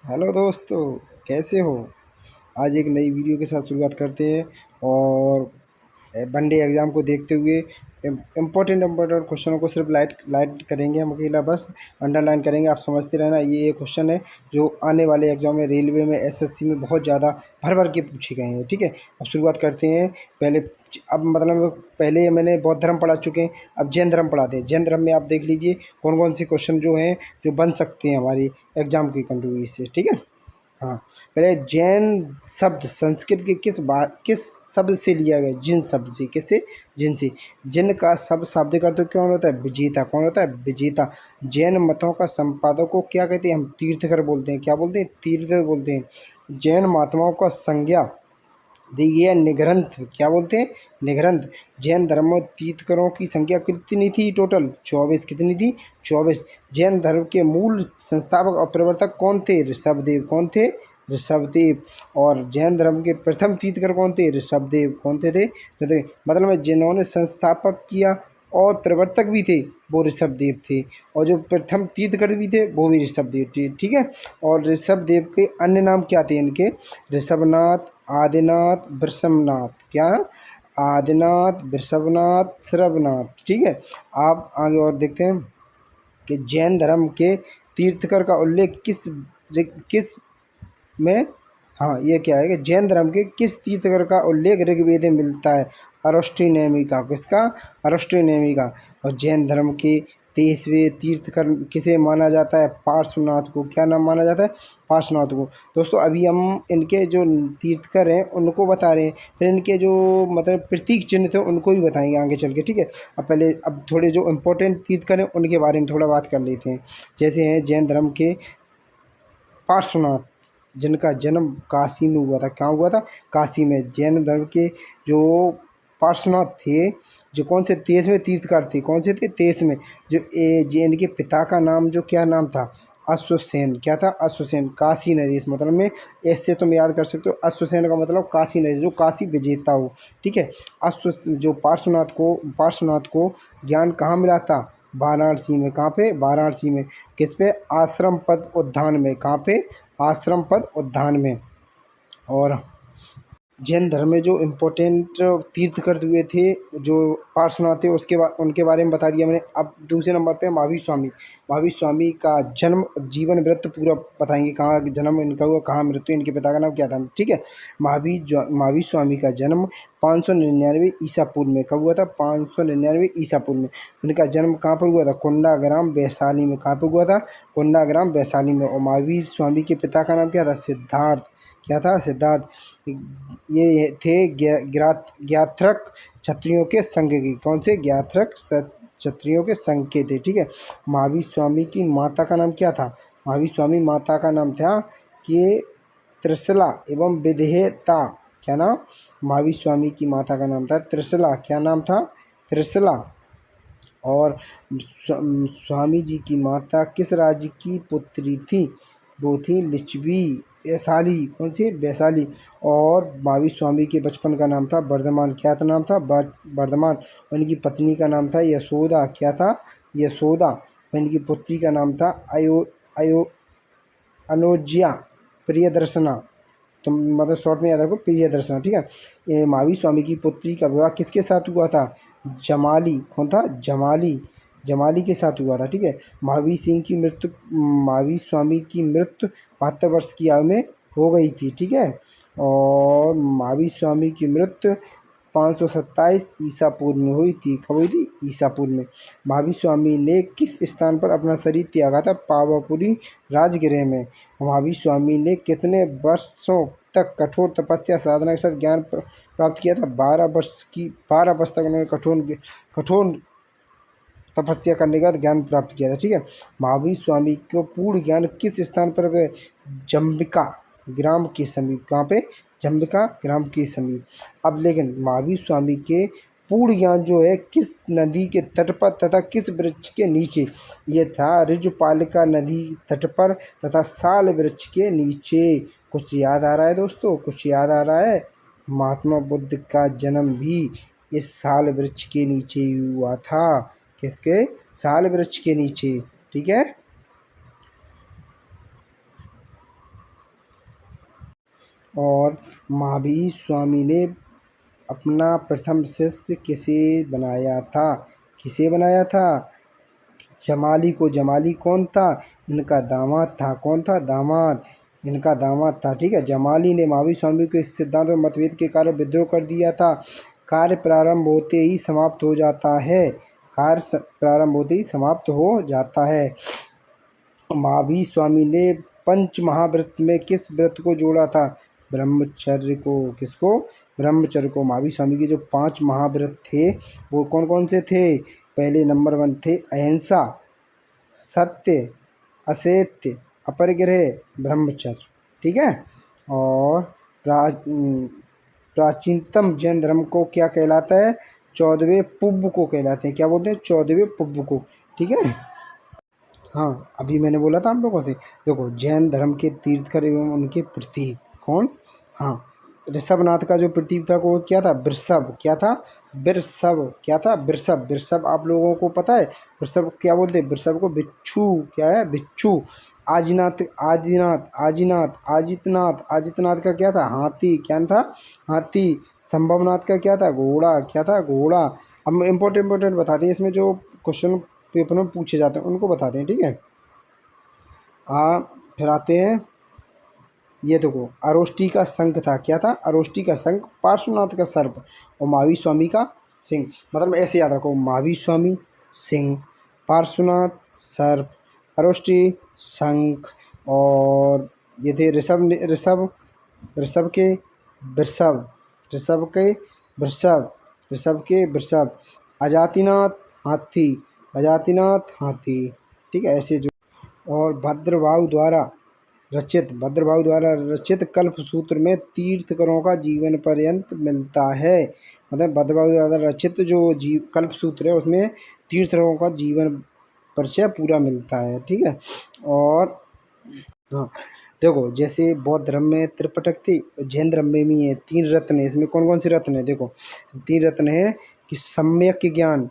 Hello दोस्तों, कैसे हो। आज एक नई वीडियो के साथ शुरुआत करते हैं और वनडे एग्ज़ाम को देखते हुए इम्पोर्टेंट क्वेश्चनों को सिर्फ लाइट लाइट करेंगे। हम अकेला बस अंडरलाइन करेंगे। आप समझते रहना। ये क्वेश्चन है जो आने वाले एग्जाम में, रेलवे में, एसएससी में बहुत ज़्यादा भर भर के पूछे गए हैं। ठीक है, अब शुरुआत करते हैं। पहले अब मतलब पहले मैंने बौद्ध धर्म पढ़ा चुके हैं, अब जैन धर्म पढ़ाते हैं। जैन धर्म में आप देख लीजिए कौन कौन से क्वेश्चन जो हैं जो बन सकते हैं हमारी एग्जाम की कंट्रीब्यूट से। ठीक है, हाँ। पहले जैन शब्द संस्कृत के किस शब्द से लिया गया? जिन शब्द से। किससे? जिन से। जिन का सब शाब्दिक अर्थ कौन होता है? विजेता। कौन होता है? विजेता। जैन मतों का संपादक को क्या कहते हैं? हम तीर्थकर बोलते हैं। क्या बोलते हैं? तीर्थकर बोलते हैं। जैन महात्माओं का संज्ञा दी गई है निग्रंथ। क्या बोलते हैं? निग्रंथ। जैन धर्म में तीर्थंकरों की संख्या कितनी थी टोटल? 24। कितनी थी? 24। जैन धर्म के मूल संस्थापक और प्रवर्तक कौन थे? ऋषभदेव। कौन थे? ऋषभदेव। और जैन धर्म के प्रथम तीर्थंकर कौन थे? ऋषभदेव। कौन थे? ऋषभदेव। मतलब जिन्होंने संस्थापक किया और प्रवर्तक भी थे वो ऋषभदेव थे, और जो प्रथम तीर्थंकर भी थे वो भी ऋषभदेव थे। ठीक है, और ऋषभदेव के अन्य नाम क्या थे इनके? ऋषभनाथ, आदिनाथ, वृषभनाथ। क्या? आदिनाथ, वृषभनाथ, श्रवनाथ। ठीक है, आप आगे और देखते हैं कि जैन धर्म के तीर्थंकर का उल्लेख किस में, हाँ, ये क्या है कि जैन धर्म के किस तीर्थंकर का उल्लेख ऋग्वेद में मिलता है? अरष्टो नेमी का। किसका? अरष्टो नेमी का। और जैन धर्म के 23वें तीर्थंकर किसे माना जाता है? पार्श्वनाथ को। क्या नाम माना जाता है? पार्श्वनाथ को। दोस्तों, अभी हम इनके जो तीर्थंकर हैं उनको बता रहे हैं, फिर इनके जो मतलब प्रतीक चिन्ह थे उनको भी बताएंगे आगे चल के। ठीक है, अब थोड़े जो इम्पोर्टेंट तीर्थंकर हैं उनके बारे में थोड़ा बात कर लेते हैं। जैसे हैं जैन धर्म के पार्श्वनाथ, जिनका जन्म काशी में हुआ था। क्या हुआ था? काशी में। जैन धर्म के जो पार्श्वनाथ थे, जो कौन से 23वें तीर्थंकर थे? कौन से थे? 23वें। जो इनके पिता का नाम जो क्या नाम था? अश्वसेन। क्या था? अश्वसेन। काशी नरेश मतलब में ऐसे तुम याद कर सकते हो। अश्वसेन का मतलब काशी नरेश, जो काशी विजेता हो। ठीक है, जो पार्श्वनाथ को ज्ञान कहाँ मिला था? वाराणसी में। कहाँ पे? वाराणसी में। किस पे? आश्रम पद उद्यान में। कहाँ पे? आश्रम पद उद्यान में। और जैन धर्म में जो इम्पोर्टेंट तीर्थंकर हुए थे जो पार्श्वनाथ थे उनके बारे में बता दिया मैंने। अब दूसरे नंबर पे महावीर स्वामी। महावीर स्वामी का जन्म, जीवन वृत्त पूरा बताएंगे। कहाँ जन्म इनका हुआ, कहाँ मृत्यु, इनके पिता का नाम क्या था। ठीक है, महावीर स्वामी का जन्म 599 ईसा पूर्व में। कब हुआ था? 599 ईसा पूर्व में। इनका जन्म कहाँ पर हुआ था? कुंडाग्राम वैशाली में। कहाँ पर हुआ था? कुंडाग्राम वैशाली में। और महावीर स्वामी के पिता का नाम क्या था? सिद्धार्थ। क्या था? सिद्धार्थ। ये थे ज्ञात्रक क्षत्रियों के संघ के। कौन से? ज्ञात्रक क्षत्रियों के संघ के थे। ठीक है, महावीर स्वामी की माता का नाम क्या था? महावीर स्वामी माता का नाम था कि त्रिशला एवं विधेयता। क्या नाम? महावीर स्वामी की माता का नाम था त्रिशला। क्या नाम था? त्रिशला। और स्वामी जी की माता किस राज्य की पुत्री थी? वो थी लिच्छवी, वैशाली। कौन सी? वैशाली। और महावीर स्वामी के बचपन का नाम था वर्धमान। क्या था? नाम था वर्धमान। उनकी पत्नी का नाम था यशोदा। क्या था? यशोदा। इनकी पुत्री का नाम था अयो अयो अनुज्या प्रियदर्शना। तो मतलब शॉर्ट में याद रखो, प्रियदर्शना। ठीक है, ये महावीर स्वामी की पुत्री का विवाह किसके साथ हुआ था? जमाली। कौन था? जमाली। जमाली के साथ हुआ था। ठीक है, महावीर स्वामी की मृत्यु 72 वर्ष की आयु में हो गई थी। ठीक है, और महावीर स्वामी की मृत्यु 527 ईसा पूर्व में हुई थी। कब हुई थी? ईसा पूर्व में। महावीर स्वामी ने किस स्थान पर अपना शरीर त्यागा था? पावापुरी राजगृह में। महावीर स्वामी ने कितने वर्षों तक कठोर तपस्या साधना के साथ ज्ञान प्राप्त किया था? 12 वर्ष तक उन्होंने कठोर तपस्या करने के बाद ज्ञान प्राप्त किया था। ठीक है, महावीर स्वामी को पूर्ण ज्ञान किस स्थान पर हुए? जम्बिका ग्राम के समीप। कहाँ पे? जम्बिका ग्राम के समीप। अब लेकिन महावीर स्वामी के पूर्ण ज्ञान जो है किस नदी के तट पर तथा किस वृक्ष के नीचे? ये था ऋजुपालिका नदी तट पर तथा साल वृक्ष के नीचे। कुछ याद आ रहा है दोस्तों? कुछ याद आ रहा है? महात्मा बुद्ध का जन्म भी इस साल वृक्ष के नीचे ही हुआ था। किसके? साल वृक्ष के नीचे। ठीक है, और महावीर स्वामी ने अपना प्रथम शिष्य किसे बनाया था? किसे बनाया था? जमाली को। जमाली कौन था? इनका दामाद था। कौन था? दामाद। इनका दामाद था। ठीक है। जमाली ने महावीर स्वामी के इस सिद्धांत और मतभेद के कारण विद्रोह कर दिया था। कार्य प्रारंभ होते ही समाप्त हो जाता है। कार्य प्रारंभ होते ही समाप्त हो जाता है। महावीर स्वामी ने पंच महाव्रत में किस व्रत को जोड़ा था? ब्रह्मचर्य को। किसको? ब्रह्मचर्य को। महावीर स्वामी के जो 5 महाव्रत थे वो कौन कौन से थे? पहले नंबर 1 थे अहिंसा, सत्य, असत्य, अपरिग्रह, ब्रह्मचर्य। ठीक है। और प्राचीनतम जैन धर्म को क्या कहलाता है? 14वें पुब्ब को कहलाते हैं। क्या बोलते हैं? 14वें पुब्ब को। ठीक है। हाँ, अभी मैंने बोला था आप लोगों से, देखो जैन धर्म के तीर्थकर एवं उनके प्रतीक कौन? हाँ, ऋषभनाथ का जो प्रतीक था वो क्या था? वृषभ। क्या था? वृषभ। क्या था? वृषभ। वृषभ आप लोगों को पता है वृषभ क्या बोलते हैं? वृषभ को बिच्छू। क्या है? बिच्छू। आदिनाथ, आदिनाथ, आदिनाथ, आदित्यनाथ। आदित्यनाथ का क्या था? हाथी। क्या था? हाथी। संभवनाथ का क्या था? घोड़ा। क्या था? घोड़ा। हम इम्पोर्टेंट बताते हैं इसमें जो क्वेश्चन पेपर में पूछे जाते हैं उनको बताते हैं। ठीक है। फिर आते हैं, ये देखो अरोष्टी का शंख था। क्या था? अरोष्टी का शंख। पार्श्वनाथ का सर्प और महावीर स्वामी का सिंह। मतलब ऐसे याद रखो, महावीर स्वामी सिंह, पार्श्वनाथ सर्प, अरोष्टी शंख, और ये थे ऋषभ ऋषभ ऋषभ के वृषभ, ऋषभ के वृषभ, ऋषभ के वृषभ, अजातिनाथ हाथी, अजातिनाथ हाथी। ठीक है। ऐसे जो, और भद्रभाव द्वारा रचित कल्पसूत्र में तीर्थकरों का जीवन पर्यंत मिलता है। मतलब भद्रभाव द्वारा रचित जो कल्पसूत्र है उसमें तीर्थकरों का जीवन परिचय पूरा मिलता है। ठीक है। और हाँ, देखो जैसे बौद्ध धर्म में त्रिपिटक थी, जैन धर्म में भी है 3 रत्न है। इसमें कौन कौन से रत्न है? देखो 3 रत्न है कि सम्यक ज्ञान,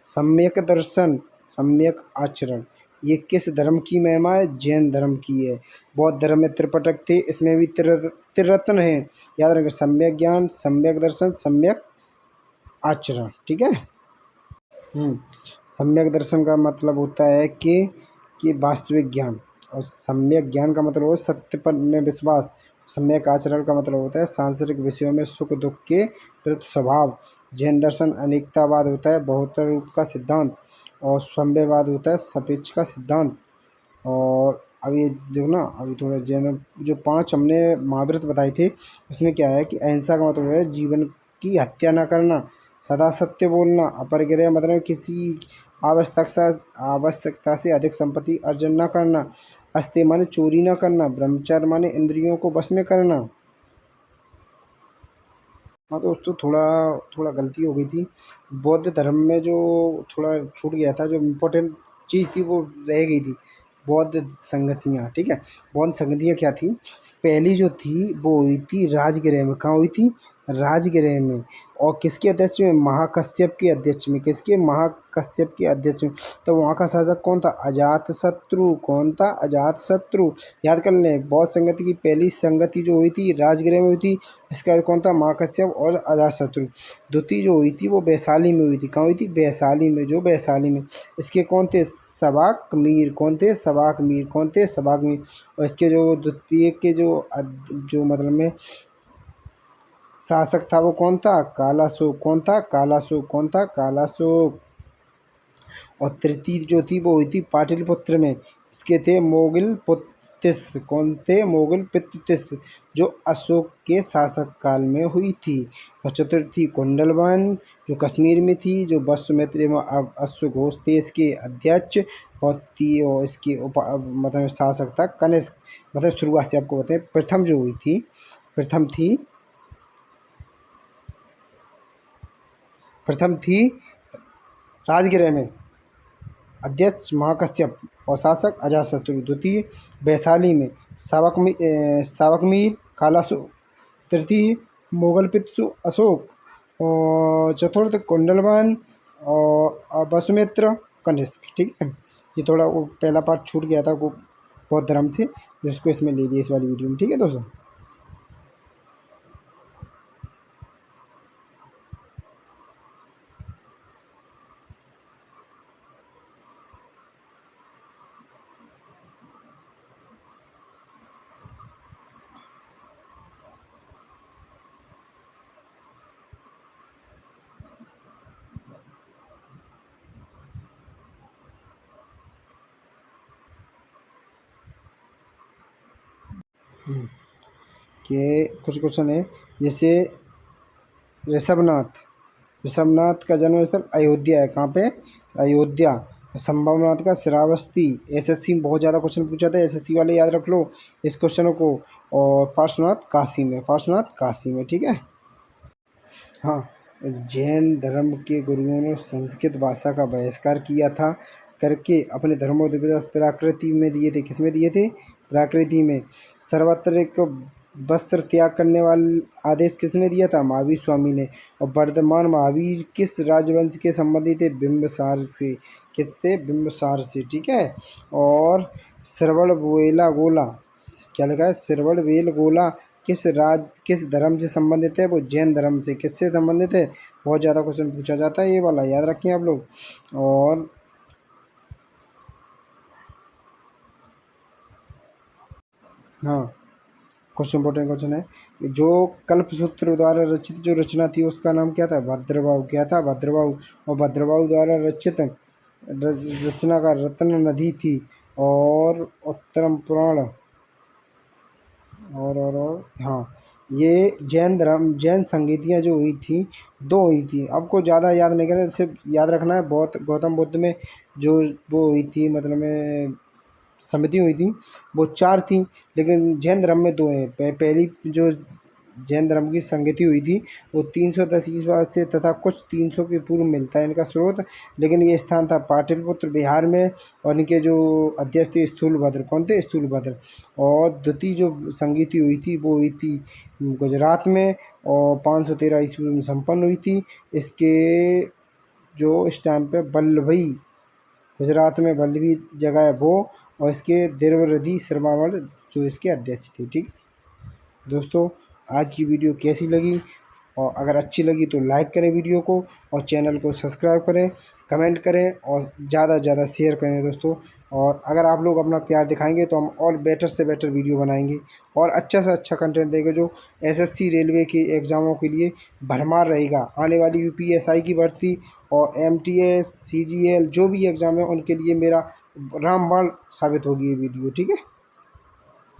सम्यक दर्शन, सम्यक आचरण। ये किस धर्म की महिमा है? जैन धर्म की है। बौद्ध धर्म में त्रिपिटक थे, इसमें भी त्रिरत्न है। याद रखें, सम्यक ज्ञान, सम्यक दर्शन, सम्यक आचरण। ठीक है। सम्यक दर्शन का मतलब होता है कि वास्तविक ज्ञान, और सम्यक ज्ञान का मतलब हो सत्य पर में विश्वास। सम्यक आचरण का मतलब होता है सांसारिक विषयों में सुख दुख के प्रति स्वभाव। जैन दर्शन अनेकतावाद होता है बहुतर रूप का सिद्धांत, और साम्यवाद होता है सापेक्ष का सिद्धांत। और अभी देखो ना, अभी थोड़ा जैन जो 5 हमने महाव्रत बताए थे उसमें क्या है कि अहिंसा का मतलब है जीवन की हत्या न करना, सदा सत्य बोलना, अपरिग्रह मतलब किसी आवश्यकता से अधिक संपत्ति अर्जन न करना, अस्तेय माने चोरी न करना, ब्रह्मचर्य माने इंद्रियों को वश में करना। हाँ दोस्तों, थोड़ा थोड़ा गलती हो गई थी। बौद्ध धर्म में जो थोड़ा छूट गया था, जो इम्पोर्टेंट चीज़ थी वो रह गई थी, बौद्ध संगतियाँ। ठीक है। बौद्ध संगतियाँ क्या थी? पहली जो थी वो हुई थी राजगृह में। कहाँ हुई थी? राजगृह में। और किसके अध्यक्ष में? महाकश्यप के अध्यक्ष में। किसके? महाकश्यप के अध्यक्ष में। तो वहाँ का शासक कौन था? अजातशत्रु। कौन था? अजातशत्रु। याद कर लें, बौद्ध संगति की पहली संगति जो हुई थी राजगृह में हुई थी। इसका कौन था? महाकश्यप और अजातशत्रु। द्वितीय जो हुई थी वो वैशाली में हुई थी। कहाँ हुई थी? वैशाली में। जो वैशाली में, इसके कौन थे? सबाक मीर। कौन थे? सबाक मीर। कौन थे? सबाक मीर। और इसके जो द्वितीय के जो मतलब में शासक था वो कौन था? कालाशोक। कौन था? कालाशोक। कौन था? कालाशोक। और तृतीय जो थी वो हुई थी पाटलिपुत्र में। इसके थे मोगिल पुत्तिस। कौन थे? मोगिल पुत्तिस, जो अशोक के शासक काल में हुई थी। और चतुर्थी कुंडलवन, जो कश्मीर में थी, जो वसुमित्र एवं अश्वघोष थे इसके अध्यक्ष। और इसके मतलब शासक था कनिष्क। मतलब शुरुआत से आपको बताएं, प्रथम जो हुई थी, प्रथम थी राजगृह में, अध्यक्ष महाकश्यप और शासक अजातशत्रु। द्वितीय वैशाली में सावकमीर कालाशोक। तृतीय मोगल पितृ अशोक। और चतुर्थ कुंडलवन और वसुमित्र कनिष्क। ठीक है। ये थोड़ा वो पहला पार्ट छूट गया था वो बौद्ध धर्म से, जिसको इसमें ले लिया इस वाली वीडियो में। ठीक है दोस्तों। कि कुछ क्वेश्चन है, जैसे ऋषभनाथ, ऋषभनाथ का जन्म स्थल अयोध्या है। कहाँ पे? अयोध्या। संभवनाथ का श्रावस्ती। एसएससी में बहुत ज़्यादा क्वेश्चन पूछा था, एसएससी वाले याद रख लो इस क्वेश्चनों को। और पार्श्वनाथ काशी में, पार्श्वनाथ काशी में, ठीक है। हाँ, जैन धर्म के गुरुओं ने संस्कृत भाषा का बहिष्कार किया था करके अपने धर्मोपदेश प्राकृति में दिए थे। किस में दिए थे? प्राकृति में। सर्वत्रिक वस्त्र त्याग करने वाला आदेश किसने दिया था? महावीर स्वामी ने। और वर्धमान महावीर किस राजवंश के संबंधी थे? बिंबिसार से। किस थे? बिंबिसार से, ठीक है। और श्रवण बेला गोला, क्या लिखा है? श्रवण बेल गोला किस धर्म से संबंधित है? वो जैन धर्म से। किससे संबंधित है? बहुत ज़्यादा क्वेश्चन पूछा जाता है, ये वाला याद रखें आप लोग। और हाँ, कुछ इंपॉर्टेंट क्वेश्चन है। जो कल्पसूत्र द्वारा रचित जो रचना थी उसका नाम क्या था? भद्रबाहु। क्या था? भद्रबाहु। और भद्रबाहु द्वारा रचित रचना का रत्न नदी थी। और उत्तरम पुराण। और हाँ, ये जैन संगीतियाँ जो हुई थी, 2 हुई थी। आपको ज़्यादा याद नहीं करना, सिर्फ याद रखना है बहुत गौतम बुद्ध में जो वो हुई थी, मतलब में समिति हुई थी, वो 4 थी। लेकिन जैन धर्म में 2 हैं। पहली जो जैन धर्म की संगति हुई थी वो 310 ईस्वी से तथा कुछ 300 के पूर्व मिलता है इनका स्रोत। लेकिन ये स्थान था पाटलिपुत्र बिहार में। और इनके जो अध्यक्ष थे स्थूलभद्र। कौन थे? स्थूलभद्र। और द्वितीय जो संगति हुई थी वो हुई थी गुजरात में, और 513 ईस्वी में संपन्न हुई थी। इसके जो इस टाइम पे वल्लभी, गुजरात में वल्लभी जगह है वो, और इसके द्विवेदी श्रमावल जो इसके अध्यक्ष थे, ठीक। दोस्तों, आज की वीडियो कैसी लगी? और अगर अच्छी लगी तो लाइक करें वीडियो को, और चैनल को सब्सक्राइब करें, कमेंट करें, और ज़्यादा से ज़्यादा शेयर करें दोस्तों। और अगर आप लोग अपना प्यार दिखाएंगे तो हम और बेटर से बेटर वीडियो बनाएंगे, और अच्छा से अच्छा कंटेंट देंगे जो एसएससी रेलवे के एग्ज़ामों के लिए भरमार रहेगा। आने वाली यूपीएसआई की भर्ती और एमटीएस, सीजीएल जो भी एग्ज़ाम है उनके लिए मेरा रामबाण साबित होगी ये वीडियो, ठीक है।